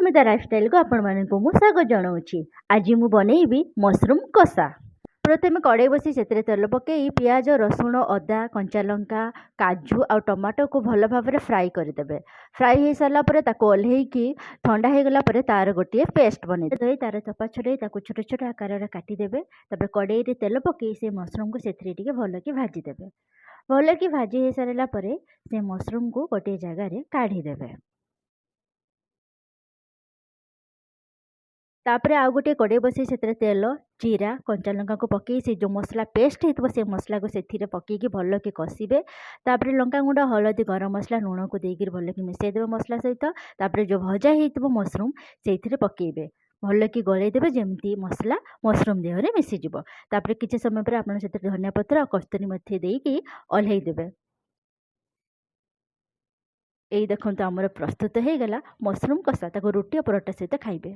Susmita lifestyle को ଆପଣମାନଙ୍କୁ ମୁଁ ସ୍ୱାଗତ ଜଣାଉଛି। ଆଜି ମୁଁ ବନେଇବି ମସରୁମ କଷା। ପ୍ରଥମେ କଡ଼େଇ ବସି ସେଥିରେ ତେଲ ପକାଇ ପିଆଜ, ରସୁଣ, ଅଦା, କଞ୍ଚା ଲଙ୍କା, କାଜୁ ଆଉ ଟମାଟୋକୁ ଭଲ ଭାବରେ ଫ୍ରାଏ କରିଦେବେ। ଫ୍ରାଏ ହେଇସାରିଲା ପରେ ତାକୁ ଓହ୍ଲେଇକି ଥଣ୍ଡା ହେଇଗଲା ପରେ ତାର ଗୋଟିଏ ପେଷ୍ଟ ବନେଇଦେବେ। ତାର ଚୋପା ଛଡ଼େଇ ତାକୁ ଛୋଟ ଛୋଟ ଆକାରରେ କାଟିଦେବେ। ତାପରେ କଡ଼େଇରେ ତେଲ ପକାଇ ସେ ମସରୁମକୁ ସେଥିରେ ଟିକେ ଭଲକି ଭାଜିଦେବେ। ଭଲକି ଭାଜି ହେଇସାରିଲା ପରେ ସେ ମସରୁମକୁ ଗୋଟିଏ ଜାଗାରେ କାଢ଼ିଦେବେ। तापरे आउ गोटे कड़े बसी से तेल, जीरा, कंचा लंका को पकई से जो मसला पेस्ट होइतबो से मसला को से पकईकी भल कि कषिबे। तापरे लंका गुंड, हलदी, गरम मसला, लुण को देकर भल कि मिसई देबे मसला सहित। तापरे जो भजा होइतबो मसरूम से पकईबे, भल कि गलई देबे जेमती मसला मसरूम देहरे मिसीजिवो। तापरे किछि समय पर आपण से धनिया पत्र और कस्तूरी मेथी देकी ओल्हेई देबे। एई देखंतु हमर प्रस्तुत हो गला मसरूम कषा। ताको रोटी और परोटा सहित खाइबे।